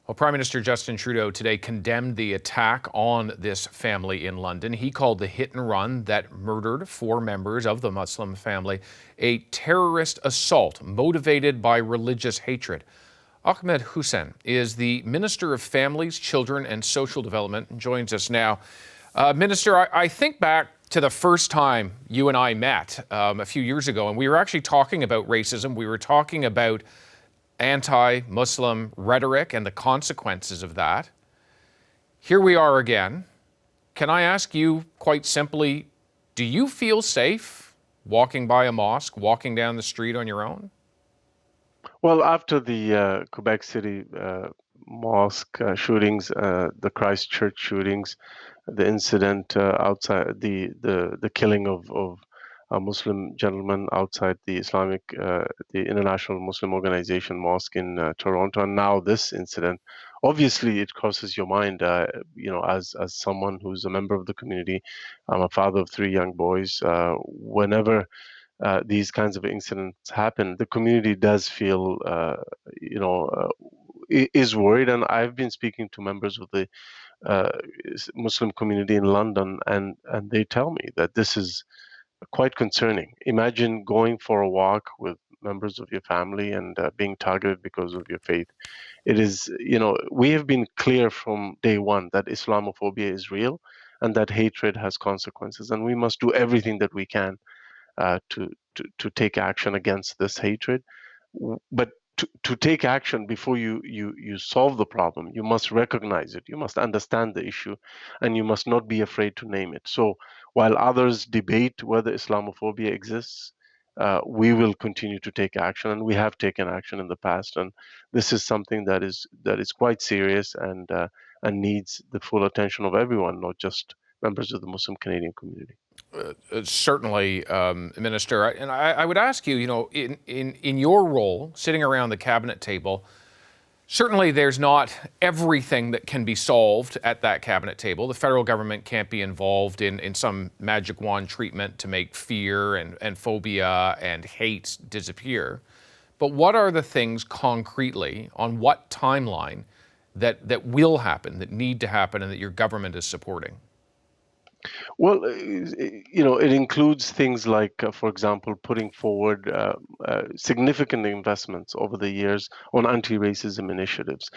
Well, Prime Minister Justin Trudeau today condemned the attack on this family in London. He called the hit and run that murdered 4 members of the Muslim family a terrorist assault motivated by religious hatred. Ahmed Hussein is the Minister of Families, Children and Social Development and joins us now. Minister, I think back to the first time you and I met a few years ago, and we were actually talking about racism. We were talking about anti-Muslim rhetoric and the consequences of that. Here we are again. Can I ask you quite simply, do you feel safe walking by a mosque, walking down the street on your own? Well, after the Quebec City mosque shootings, the Christchurch shootings, the incident outside the killing of a Muslim gentleman outside the the International Muslim Organization mosque in Toronto, and now this incident. Obviously, it crosses your mind. As someone who's a member of the community, I'm a father of 3 young boys. Whenever these kinds of incidents happen, the community does feel, is worried. And I've been speaking to members of the Muslim community in London, and they tell me that this is quite concerning. Imagine going for a walk with members of your family and being targeted because of your faith. It is, we have been clear from day one that Islamophobia is real and that hatred has consequences, and we must do everything that we can to take action against this hatred. But to take action before you solve the problem, you must recognize it, you must understand the issue, and you must not be afraid to name it. So while others debate whether Islamophobia exists, we will continue to take action, and we have taken action in the past. And this is something that is quite serious and needs the full attention of everyone, not just members of the Muslim Canadian community. Certainly, Minister, and I would ask you, in your role, sitting around the cabinet table, certainly there's not everything that can be solved at that cabinet table. The federal government can't be involved in some magic wand treatment to make fear and phobia and hate disappear. But what are the things concretely, on what timeline, that will happen, that need to happen, and that your government is supporting? Well, it includes things like, for example, putting forward significant investments over the years on anti-racism initiatives,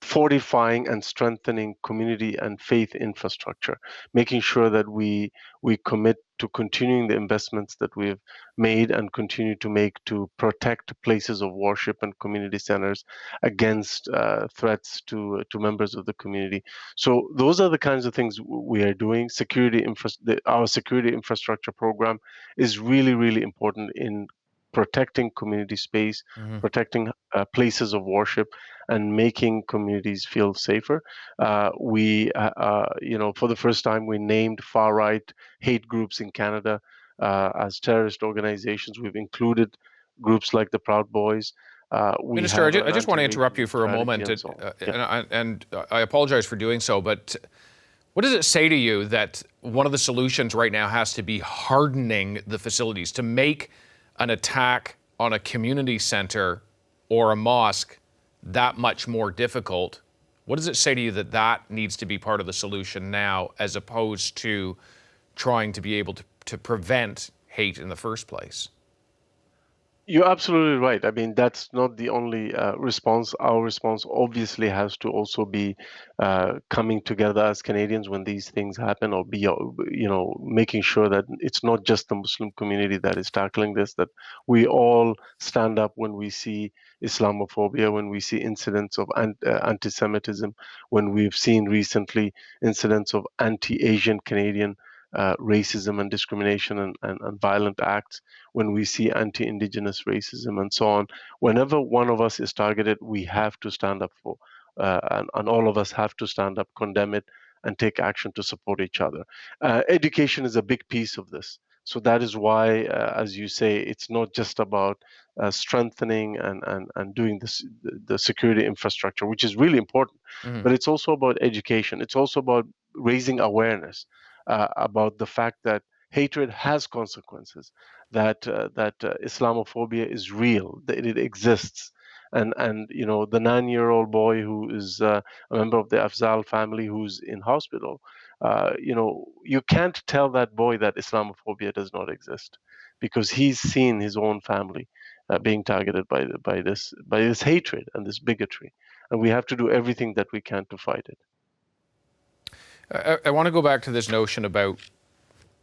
fortifying and strengthening community and faith infrastructure, making sure that we commit to continuing the investments that we've made and continue to make to protect places of worship and community centers against threats to members of the community. So those are the kinds of things we are doing. Our security infrastructure program is really, really important in protecting community space, protecting places of worship, and making communities feel safer. For the first time, we named far-right hate groups in Canada as terrorist organizations. We've included groups like the Proud Boys. Minister, I just want to interrupt you for a moment, and I apologize for doing so, but what does it say to you that one of the solutions right now has to be hardening the facilities to make an attack on a community center or a mosque that much more difficult? What does it say to you that needs to be part of the solution now, as opposed to trying to be able to prevent hate in the first place? You're absolutely right. I mean, that's not the only response. Our response obviously has to also be coming together as Canadians when these things happen, or be, making sure that it's not just the Muslim community that is tackling this, that we all stand up when we see Islamophobia, when we see incidents of anti-Semitism, when we've seen recently incidents of anti-Asian Canadian racism and discrimination and violent acts, when we see anti-Indigenous racism and so on. Whenever one of us is targeted, we have to stand up for, and all of us have to stand up, condemn it, and take action to support each other. Education is a big piece of this. So that is why, as you say, it's not just about strengthening and doing the security infrastructure, which is really important, but it's also about education. It's also about raising awareness about the fact that hatred has consequences, that Islamophobia is real, that it exists, and the 9-year-old boy who is a member of the Afzal family who's in hospital. You can't tell that boy that Islamophobia does not exist, because he's seen his own family being targeted by this hatred and this bigotry, and we have to do everything that we can to fight it. I want to go back to this notion about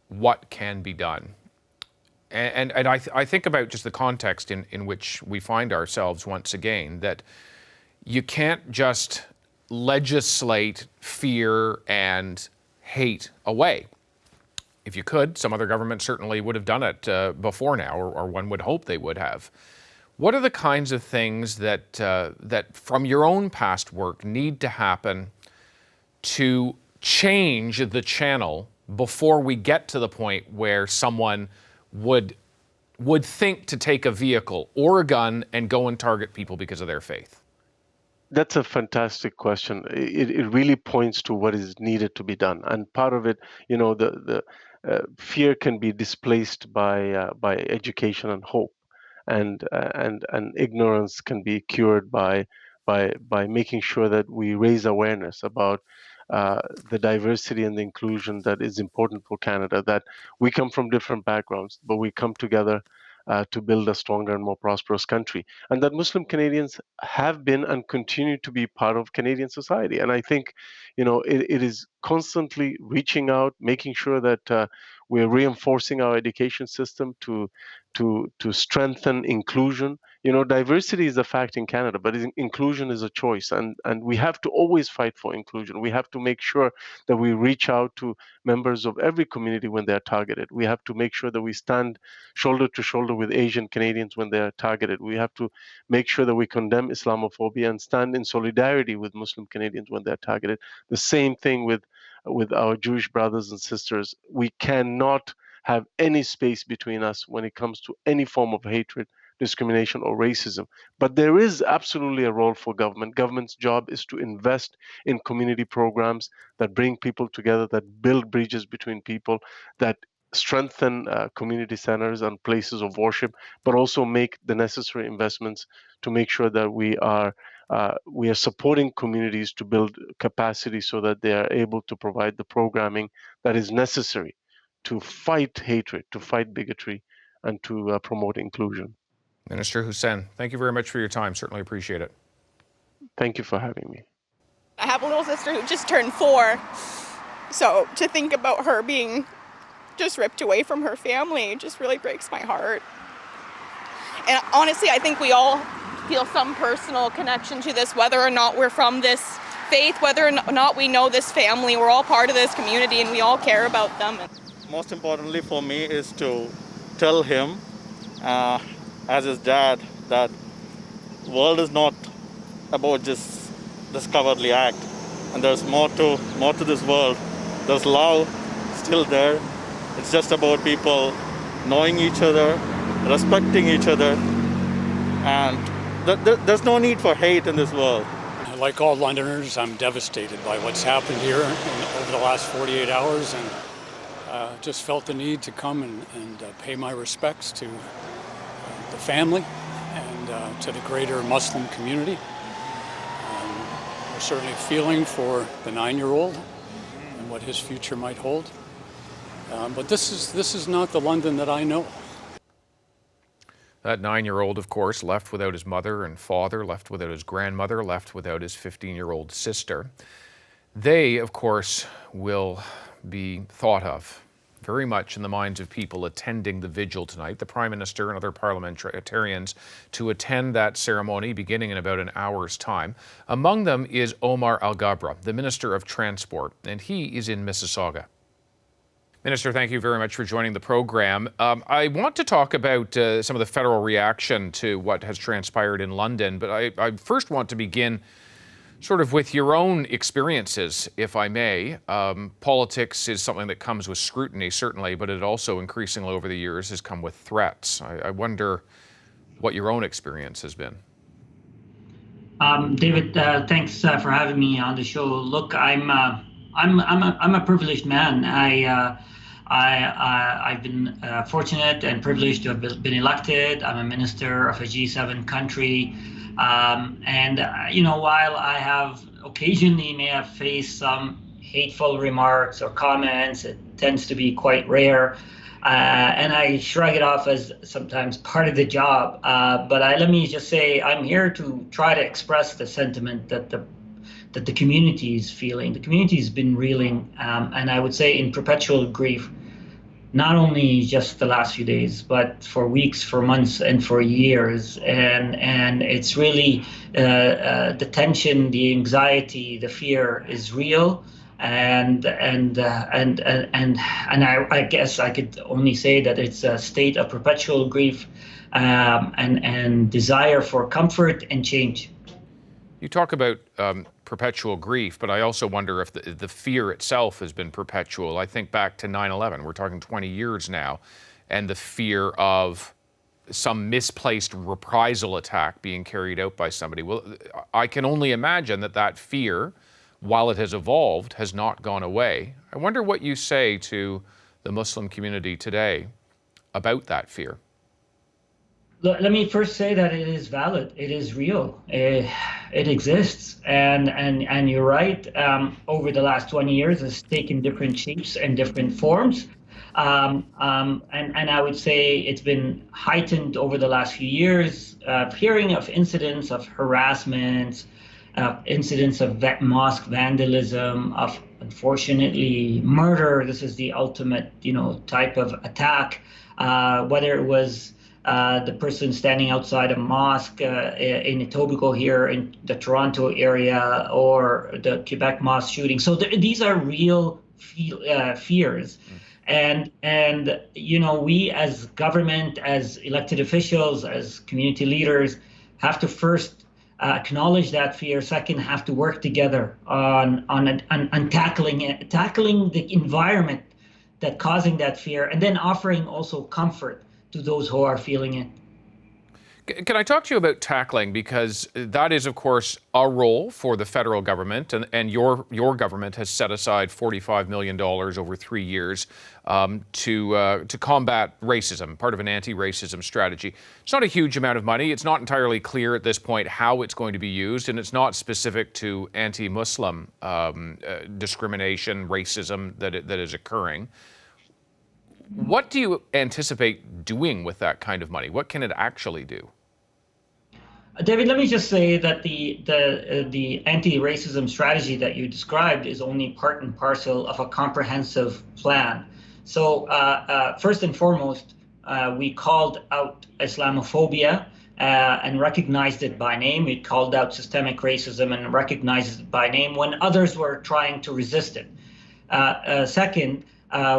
what can be done. And I think about just the context in which we find ourselves once again, that you can't just legislate fear and hate away. If you could, some other government certainly would have done it before now, or one would hope they would have. What are the kinds of things that from your own past work need to happen to change the channel before we get to the point where someone would think to take a vehicle or a gun and go and target people because of their faith? That's a fantastic question. It really points to what is needed to be done, and part of it, the fear can be displaced by education and hope, and ignorance can be cured by making sure that we raise awareness about the diversity and the inclusion that is important for Canada. That we come from different backgrounds, but we come together to build a stronger and more prosperous country, and that Muslim Canadians have been and continue to be part of Canadian society. And I think, it is constantly reaching out, making sure that we're reinforcing our education system to strengthen inclusion. Diversity is a fact in Canada, but inclusion is a choice, and we have to always fight for inclusion. We have to make sure that we reach out to members of every community when they're targeted. We have to make sure that we stand shoulder to shoulder with Asian Canadians when they're targeted. We have to make sure that we condemn Islamophobia and stand in solidarity with Muslim Canadians when they're targeted. The same thing with our Jewish brothers and sisters. We cannot have any space between us when it comes to any form of hatred, discrimination, or racism. But there is absolutely a role for government. Government's job is to invest in community programs that bring people together, that build bridges between people, that strengthen community centers and places of worship, but also make the necessary investments to make sure that we are supporting communities to build capacity so that they are able to provide the programming that is necessary to fight hatred, to fight bigotry, and to promote inclusion. Minister Hussen, thank you very much for your time. Certainly appreciate it. Thank you for having me. I have a little sister who just turned 4, so to think about her being just ripped away from her family just really breaks my heart. And honestly, I think we all feel some personal connection to this, whether or not we're from this faith, whether or not we know this family. We're all part of this community and we all care about them. Most importantly for me is to tell him, as his dad, that the world is not about just this cowardly act, and there's more to this world. There's love still there. It's just about people knowing each other, respecting each other, and there's no need for hate in this world. Like all Londoners, I'm devastated by what's happened here over the last 48 hours, and just felt the need to come and pay my respects to the family and to the greater Muslim community. We're certainly feeling for the 9-year-old and what his future might hold. But this is not the London that I know. That 9-year-old, of course, left without his mother and father, left without his grandmother, left without his 15-year-old sister. They, of course, will be thought of very much in the minds of people attending the vigil tonight. The Prime Minister and other parliamentarians to attend that ceremony beginning in about an hour's time. Among them is Omar Al-Gabra, the Minister of Transport, and he is in Mississauga. Minister, thank you very much for joining the program. I want to talk about some of the federal reaction to what has transpired in London, but I first want to begin sort of with your own experiences, if I may. Politics is something that comes with scrutiny, certainly, but it also increasingly over the years has come with threats. I wonder what your own experience has been. David, thanks for having me on the show. Look, I'm a privileged man. I've been fortunate and privileged to have been elected. I'm a minister of a G7 country. While I have occasionally may have faced some hateful remarks or comments, it tends to be quite rare. And I shrug it off as sometimes part of the job. But let me just say, I'm here to try to express the sentiment that the community is feeling. The community has been reeling, and I would say in perpetual grief, not only just the last few days, but for weeks, for months, and for years. And it's really the tension, the anxiety, the fear is real. And I guess I could only say that it's a state of perpetual grief and desire for comfort and change. You talk about perpetual grief, but I also wonder if the fear itself has been perpetual. I think back to 9/11. We're talking 20 years now, and the fear of some misplaced reprisal attack being carried out by somebody. Well, I can only imagine that fear, while it has evolved, has not gone away. I wonder what you say to the Muslim community today about that fear. Let me first say that it is valid. It is real. It exists, and you're right. Over the last 20 years, it's taken different shapes and different forms, and I would say it's been heightened over the last few years. Hearing of incidents of harassment, incidents of mosque vandalism, of unfortunately murder. This is the ultimate, type of attack. Whether it was the person standing outside a mosque in Etobicoke here in the Toronto area, or the Quebec mosque shooting. So these are real fears. And we as government, as elected officials, as community leaders, have to first acknowledge that fear. Second, have to work together on tackling the environment that causing that fear, and then offering also comfort to those who are feeling it. Can I talk to you about tackling? Because that is, of course, a role for the federal government, and your government has set aside $45 million over 3 years to combat racism, part of an anti-racism strategy. It's not a huge amount of money. It's not entirely clear at this point how it's going to be used, and it's not specific to anti-Muslim discrimination, racism that is occurring. What do you anticipate doing with that kind of money? What can it actually do? David, let me just say that the anti-racism strategy that you described is only part and parcel of a comprehensive plan. So first and foremost, we called out Islamophobia and recognized it by name. We called out systemic racism and recognized it by name when others were trying to resist it. Second,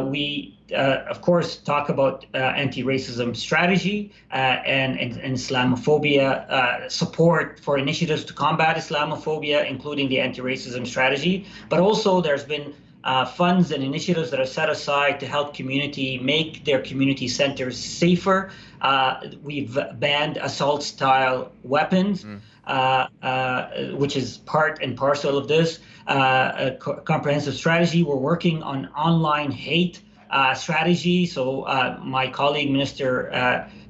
we, of course, talk about anti-racism strategy and Islamophobia support for initiatives to combat Islamophobia, including the anti-racism strategy. But also there's been funds and initiatives that are set aside to help community make their community centers safer. We've banned assault-style weapons, which is part and parcel of this comprehensive strategy. We're working on online hate strategy. So my colleague, Minister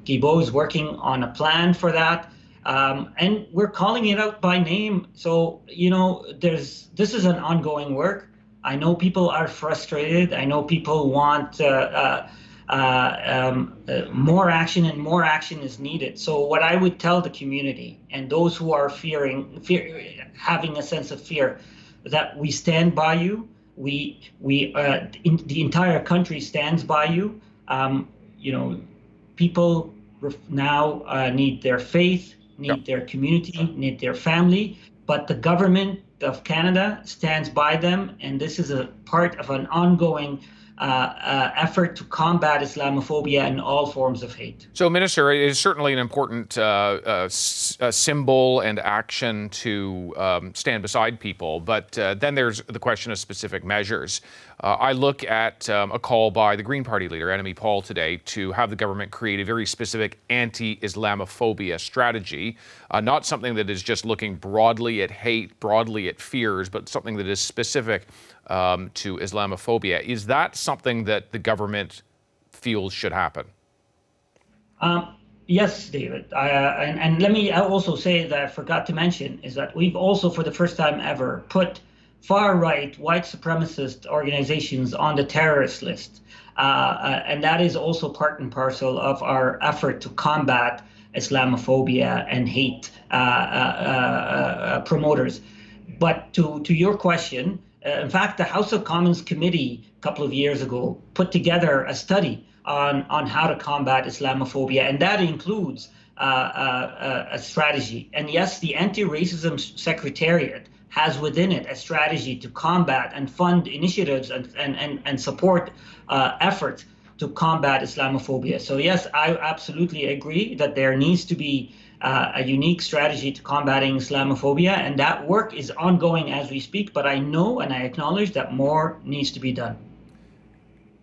Guilbeault, is working on a plan for that. And we're calling it out by name. So, this is an ongoing work. I know people are frustrated. I know people want more action, and more action is needed. So what I would tell the community and those who are having a sense of fear, that we stand by you. The entire country stands by you. People now need their faith, need their community, need their family, but the government of Canada stands by them, and this is a part of an ongoing effort to combat Islamophobia and all forms of hate. So, Minister, it is certainly an important symbol and action to stand beside people, but then there's the question of specific measures. I look at a call by the Green Party leader, Annamie Paul, today to have the government create a very specific anti-Islamophobia strategy, not something that is just looking broadly at hate, broadly at fears, but something that is specific to Islamophobia. Is that something that the government feels should happen? Yes, David. And let me also say that I forgot to mention is that we've also, for the first time ever, put far-right white supremacist organizations on the terrorist list. And that is also part and parcel of our effort to combat Islamophobia and hate promoters. But to your question, in fact, the House of Commons Committee a couple of years ago put together a study on how to combat Islamophobia, and that includes a strategy. And yes, the Anti-Racism Secretariat has within it a strategy to combat and fund initiatives and support efforts to combat Islamophobia. So yes, I absolutely agree that there needs to be a unique strategy to combating Islamophobia, and that work is ongoing as we speak, but I know and I acknowledge that more needs to be done.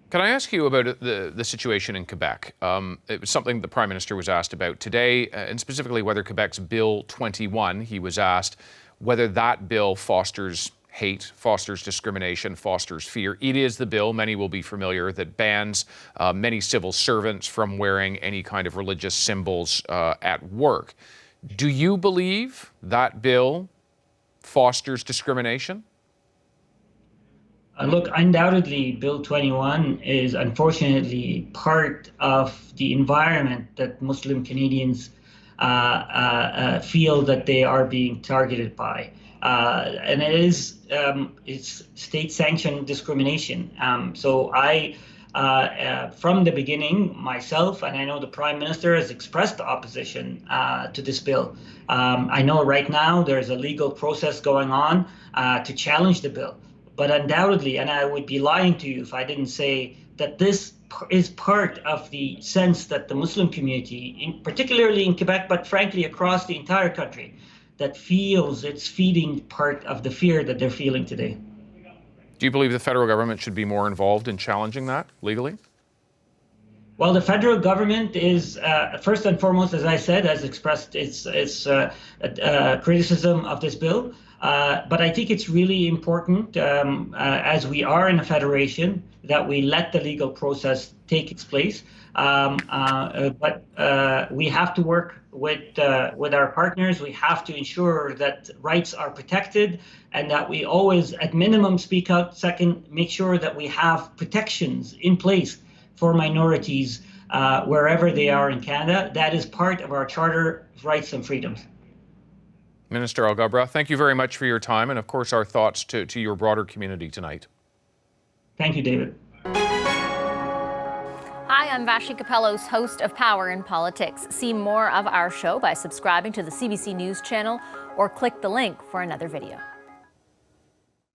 Can I ask you about the situation in Quebec? It was something the Prime Minister was asked about today, and specifically whether Quebec's Bill 21, he was asked whether that bill fosters hate, fosters discrimination, fosters fear. It is the bill, many will be familiar, that bans many civil servants from wearing any kind of religious symbols at work. Do you believe that bill fosters discrimination? Look, undoubtedly, Bill 21 is unfortunately part of the environment that Muslim Canadians feel that they are being targeted by. And it's state-sanctioned discrimination. So I, from the beginning, myself, and I know the Prime Minister has expressed opposition to this bill. I know right now there's a legal process going on to challenge the bill. But undoubtedly, and I would be lying to you if I didn't say that this is part of the sense that the Muslim community, particularly in Quebec, but frankly across the entire country, that feels it's feeding part of the fear that they're feeling today. Do you believe the federal government should be more involved in challenging that legally? Well, the federal government is, first and foremost, as I said, has expressed its criticism of this bill. But I think it's really important, as we are in a federation, that we let the legal process take its place. But we have to work with our partners. We have to ensure that rights are protected and that we always, at minimum, speak out. Second, make sure that we have protections in place for minorities wherever they are in Canada. That is part of our Charter of Rights and Freedoms. Minister Alghabra, thank you very much for your time and, of course, our thoughts to your broader community tonight. Thank you, David. Hi, I'm Vashi Capellos, host of Power in Politics. See more of our show by subscribing to the CBC News channel or click the link for another video.